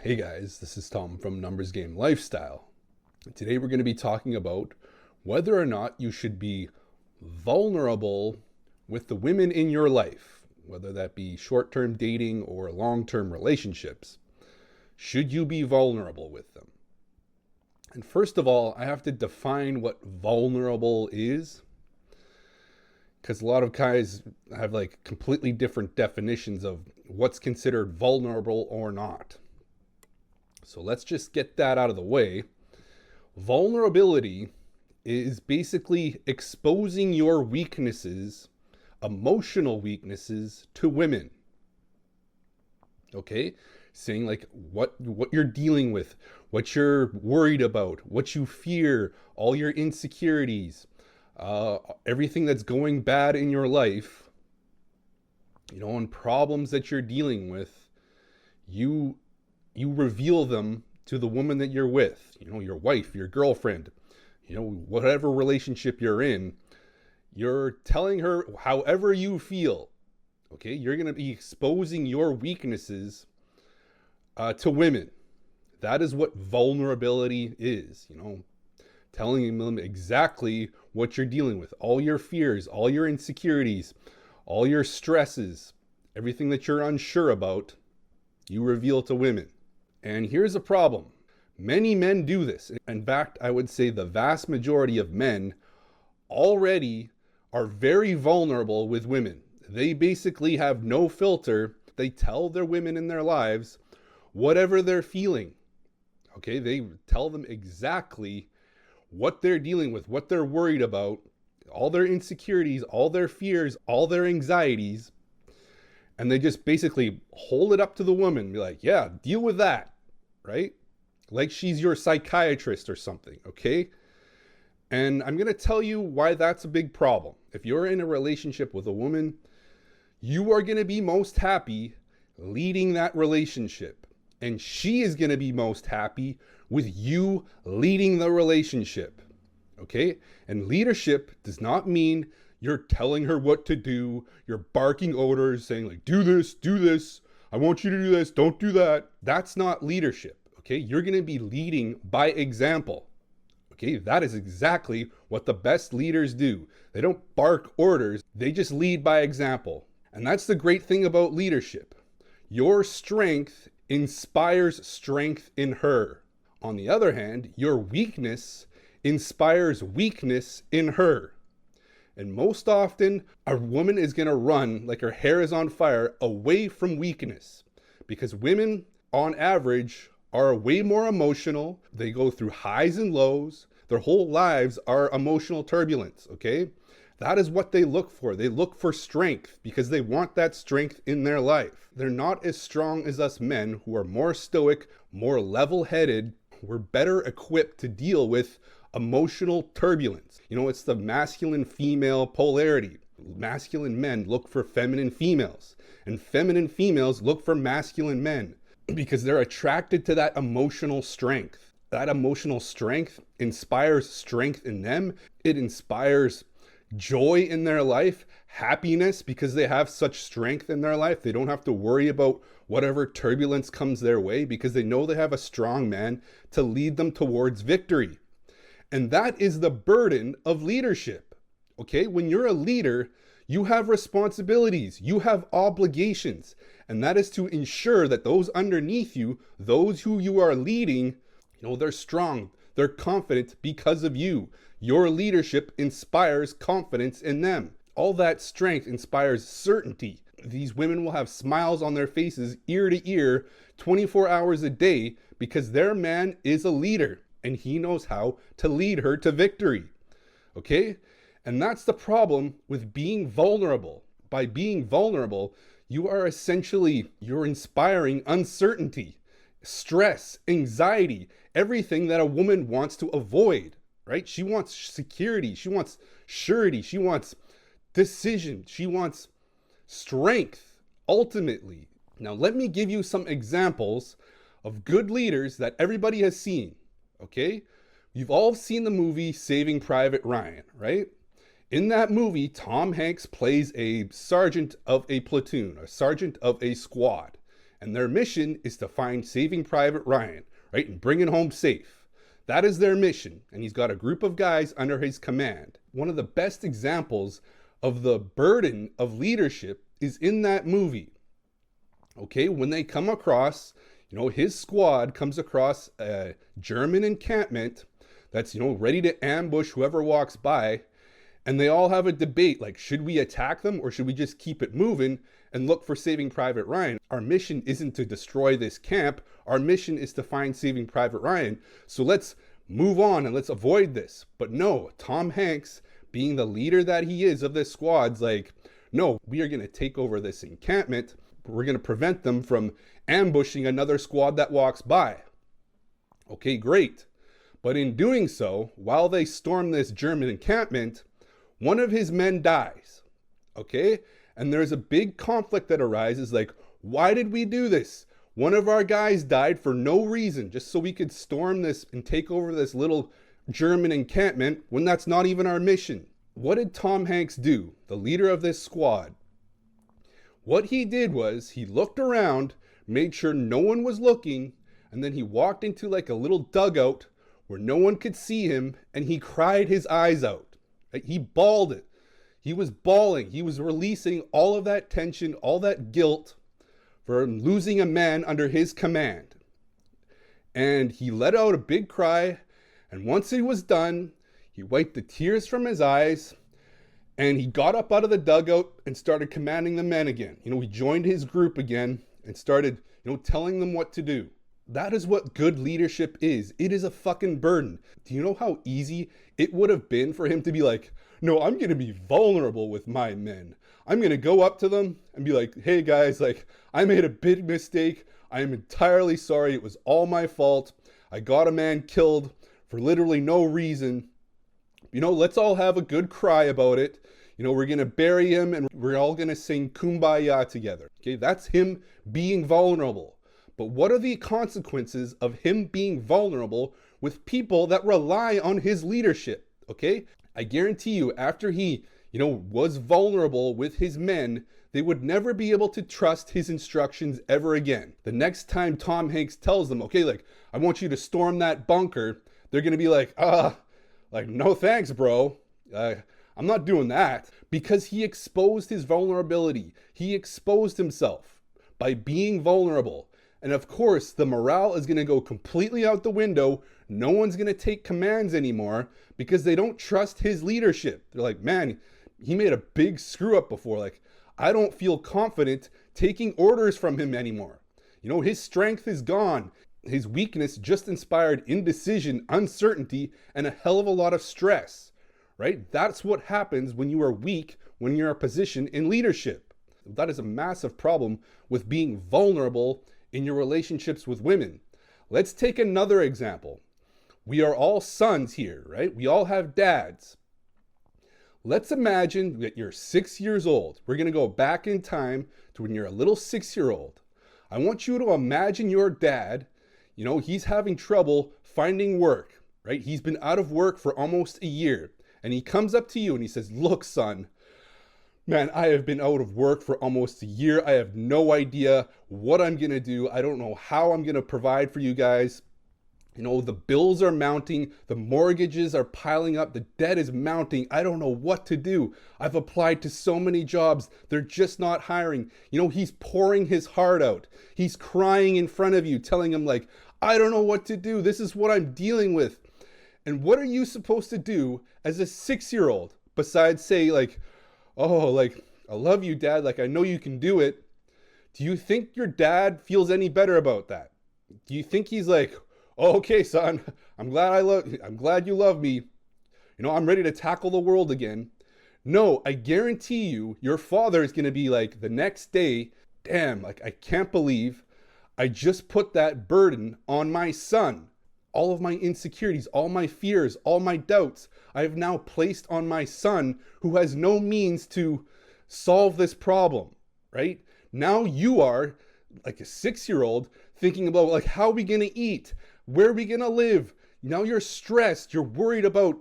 Hey guys, this is Tom from Numbers Game Lifestyle. Today we're going to be talking about whether or not you should be vulnerable with the women in your life, whether that be short-term dating or long-term relationships. Should you be vulnerable with them? And first of all, I have to define what vulnerable is, because a lot of guys have like completely different definitions of what's considered vulnerable or not. So let's just get that out of the way. Vulnerability is basically exposing your weaknesses, emotional weaknesses, to women. Okay? Saying like what you're dealing with, what you're worried about, what you fear, all your insecurities, everything that's going bad in your life, and problems that you're dealing with, you reveal them to the woman that you're with, your wife, your girlfriend, whatever relationship you're in. You're telling her however you feel. Okay, you're going to be exposing your weaknesses to women. That is what vulnerability is, telling them exactly what you're dealing with, all your fears, all your insecurities, all your stresses, everything that you're unsure about, you reveal to women. And here's a problem. Many men do this. In fact, I would say the vast majority of men already are very vulnerable with women. They basically have no filter. They tell their women in their lives whatever they're feeling. Okay, they tell them exactly what they're dealing with, what they're worried about, all their insecurities, all their fears, all their anxieties. And they just basically hold it up to the woman and be like, yeah, deal with that, right? Like she's your psychiatrist or something, okay? And I'm going to tell you why that's a big problem. If you're in a relationship with a woman, you are going to be most happy leading that relationship. And she is going to be most happy with you leading the relationship, okay? And leadership does not mean you're telling her what to do. You're barking orders saying like, do this. I want you to do this. Don't do that. That's not leadership. Okay. You're going to be leading by example. Okay. That is exactly what the best leaders do. They don't bark orders. They just lead by example. And that's the great thing about leadership. Your strength inspires strength in her. On the other hand, your weakness inspires weakness in her. And most often, a woman is going to run like her hair is on fire away from weakness, because women, on average, are way more emotional. They go through highs and lows. Their whole lives are emotional turbulence, okay? That is what they look for. They look for strength because they want that strength in their life. They're not as strong as us men, who are more stoic, more level-headed. We're better equipped to deal with emotional turbulence. It's the masculine female polarity. Masculine men look for feminine females, and feminine females look for masculine men because they're attracted to that emotional strength. That emotional strength inspires strength in them. It inspires joy in their life, happiness, because they have such strength in their life. They don't have to worry about whatever turbulence comes their way because they know they have a strong man to lead them towards victory. And that is the burden of leadership. Okay, when you're a leader, you have responsibilities, you have obligations, and that is to ensure that those underneath you, those who you are leading, they're strong, they're confident because of you. Your leadership inspires confidence in them. All that strength inspires certainty. These women will have smiles on their faces ear to ear 24 hours a day because their man is a leader. And he knows how to lead her to victory. Okay? And that's the problem with being vulnerable. By being vulnerable, you're inspiring uncertainty, stress, anxiety, everything that a woman wants to avoid, right? She wants security. She wants surety. She wants decision. She wants strength, ultimately. Now, let me give you some examples of good leaders that everybody has seen. Okay? You've all seen the movie Saving Private Ryan, right? In that movie, Tom Hanks plays a sergeant of a platoon, a sergeant of a squad. And their mission is to find Saving Private Ryan, right? And bring it home safe. That is their mission. And he's got a group of guys under his command. One of the best examples of the burden of leadership is in that movie. Okay, when they come across, his squad comes across a German encampment that's, ready to ambush whoever walks by. And they all have a debate, like, should we attack them or should we just keep it moving and look for Saving Private Ryan? Our mission isn't to destroy this camp. Our mission is to find Saving Private Ryan. So let's move on and let's avoid this. But no, Tom Hanks, being the leader that he is of this squad's like, no, we are going to take over this encampment. We're going to prevent them from ambushing another squad that walks by. Okay, great. But in doing so, while they storm this German encampment, one of his men dies. Okay? And there's a big conflict that arises, like, why did we do this? One of our guys died for no reason, just so we could storm this and take over this little German encampment when that's not even our mission. What did Tom Hanks do, the leader of this squad? What he did was he looked around, made sure no one was looking, and then he walked into like a little dugout where no one could see him, and he cried his eyes out. Right? He bawled it. He was bawling. He was releasing all of that tension, all that guilt for losing a man under his command. And he let out a big cry. And once he was done, he wiped the tears from his eyes and he got up out of the dugout and started commanding the men again. He joined his group again and started, telling them what to do. That is what good leadership is. It is a fucking burden. Do you know how easy it would have been for him to be like, no, I'm going to be vulnerable with my men. I'm going to go up to them and be like, hey guys, like, I made a big mistake. I am entirely sorry. It was all my fault. I got a man killed for literally no reason. Let's all have a good cry about it. We're going to bury him and we're all going to sing Kumbaya together. Okay, that's him being vulnerable. But what are the consequences of him being vulnerable with people that rely on his leadership? Okay, I guarantee you after he, was vulnerable with his men, they would never be able to trust his instructions ever again. The next time Tom Hanks tells them, okay, like, I want you to storm that bunker, they're going to be like, no thanks, bro. I'm not doing that. Because he exposed his vulnerability. He exposed himself by being vulnerable. And of course, the morale is going to go completely out the window. No one's going to take commands anymore because they don't trust his leadership. They're like, man, he made a big screw up before. Like, I don't feel confident taking orders from him anymore. His strength is gone. His weakness just inspired indecision, uncertainty, and a hell of a lot of stress, right? That's what happens when you are weak, when you're in a position in leadership. That is a massive problem with being vulnerable in your relationships with women. Let's take another example. We are all sons here, right? We all have dads. Let's imagine that you're 6 years old. We're going to go back in time to when you're a little 6-year-old. I want you to imagine your dad, he's having trouble finding work, right? He's been out of work for almost a year. And he comes up to you and he says, look, son, man, I have been out of work for almost a year. I have no idea what I'm going to do. I don't know how I'm going to provide for you guys. The bills are mounting. The mortgages are piling up. The debt is mounting. I don't know what to do. I've applied to so many jobs. They're just not hiring. He's pouring his heart out. He's crying in front of you, telling him like, I don't know what to do. This is what I'm dealing with. And what are you supposed to do as a 6-year-old besides say like, oh, like, I love you, Dad. Like, I know you can do it. Do you think your dad feels any better about that? Do you think he's like, oh, okay, son, I'm glad you love me. I'm ready to tackle the world again. No, I guarantee you, your father is going to be like the next day, damn, like, I can't believe I just put that burden on my son. All of my insecurities, all my fears, all my doubts, I have now placed on my son who has no means to solve this problem, right? Now you are like a 6-year-old thinking about like, how are we going to eat? Where are we going to live? Now you're stressed. You're worried about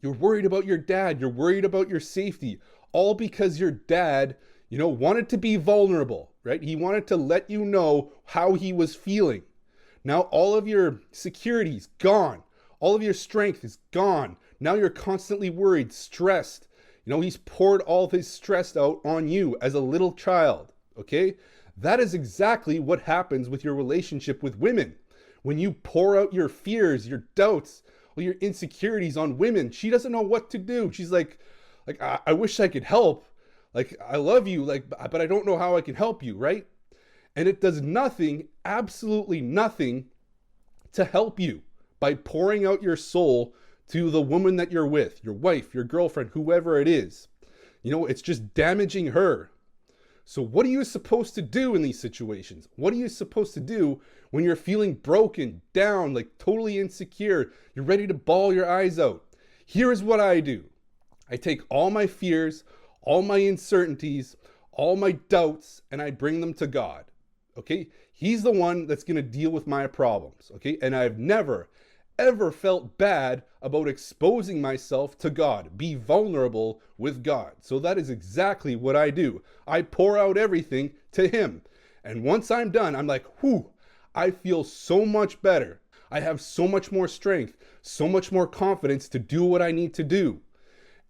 your dad. You're worried about your safety, all because your dad, wanted to be vulnerable. right? He wanted to let you know how he was feeling. Now all of your security's gone. All of your strength is gone. Now you're constantly worried, stressed. You know, he's poured all of his stress out on you as a little child, okay? That is exactly what happens with your relationship with women. When you pour out your fears, your doubts, all your insecurities on women, she doesn't know what to do. She's like I wish I could help. Like, I love you, like, but I don't know how I can help you, right? And it does nothing, absolutely nothing, to help you by pouring out your soul to the woman that you're with, your wife, your girlfriend, whoever it is. You know, it's just damaging her. So what are you supposed to do in these situations? What are you supposed to do when you're feeling broken, down, like totally insecure? You're ready to bawl your eyes out. Here is what I do. I take all my fears, all my uncertainties, all my doubts, and I bring them to God. Okay? He's the one that's going to deal with my problems. Okay? And I've never, ever felt bad about exposing myself to God. Be vulnerable with God. So that is exactly what I do. I pour out everything to him. And once I'm done, I'm like, whew, I feel so much better. I have so much more strength, so much more confidence to do what I need to do.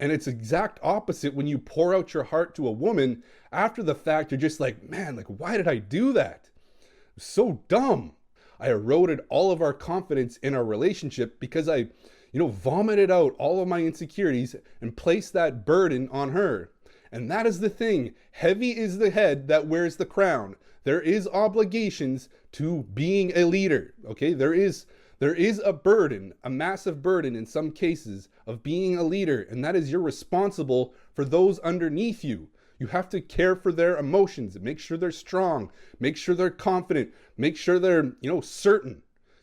And it's exact opposite when you pour out your heart to a woman. After the fact, you're just like, man, like, why did I do that? So dumb. I eroded all of our confidence in our relationship because I, vomited out all of my insecurities and placed that burden on her. And that is the thing. Heavy is the head that wears the crown. There is obligations to being a leader. Okay, there is a burden, a massive burden in some cases of being a leader, and that is you're responsible for those underneath you. You have to care for their emotions, make sure they're strong, make sure they're confident, make sure they're, certain.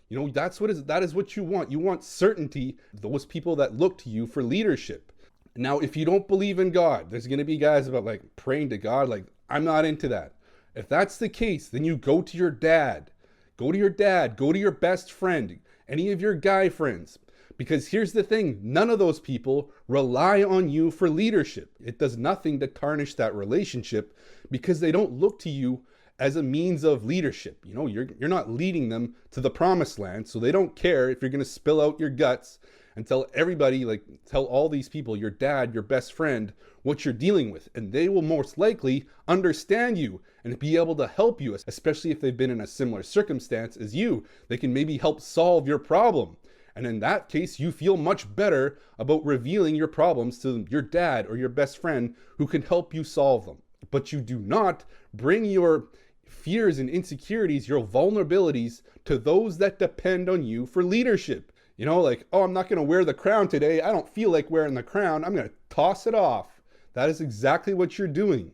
That is what you want. You want certainty, those people that look to you for leadership. Now, if you don't believe in God, there's going to be guys about like praying to God, like, I'm not into that. If that's the case, then you go to your dad. Go to your dad, go to your best friend, any of your guy friends. Because here's the thing, none of those people rely on you for leadership. It does nothing to tarnish that relationship because they don't look to you as a means of leadership. You're not leading them to the promised land, so they don't care if you're going to spill out your guts and tell everybody, tell all these people, your dad, your best friend, what you're dealing with. And they will most likely understand you and be able to help you, especially if they've been in a similar circumstance as you. They can maybe help solve your problem. And in that case, you feel much better about revealing your problems to your dad or your best friend who can help you solve them. But you do not bring your fears and insecurities, your vulnerabilities to those that depend on you for leadership. Oh, I'm not going to wear the crown today. I don't feel like wearing the crown. I'm going to toss it off. That is exactly what you're doing.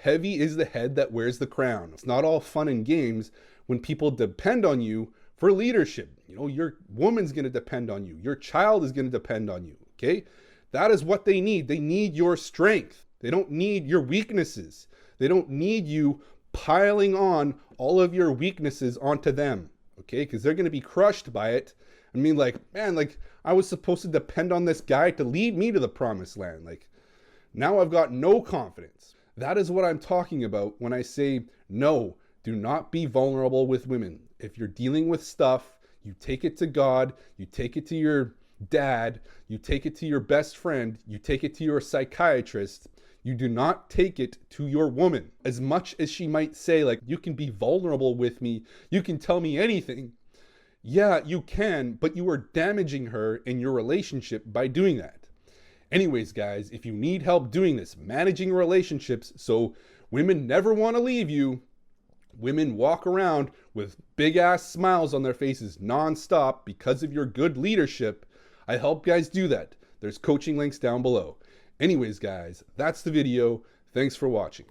Heavy is the head that wears the crown. It's not all fun and games when people depend on you for leadership. Your woman's going to depend on you. Your child is going to depend on you. Okay? That is what they need. They need your strength. They don't need your weaknesses. They don't need you piling on all of your weaknesses onto them. Okay? Because they're going to be crushed by it. I mean, I was supposed to depend on this guy to lead me to the promised land. Now I've got no confidence. That is what I'm talking about when I say, no, do not be vulnerable with women. If you're dealing with stuff, you take it to God, you take it to your dad, you take it to your best friend, you take it to your psychiatrist. You do not take it to your woman. As much as she might say, you can be vulnerable with me, you can tell me anything. Yeah, you can, but you are damaging her in your relationship by doing that. Anyways, guys, if you need help doing this, managing relationships so women never want to leave you, women walk around with big ass smiles on their faces nonstop because of your good leadership, I help guys do that. There's coaching links down below. Anyways, guys, that's the video. Thanks for watching.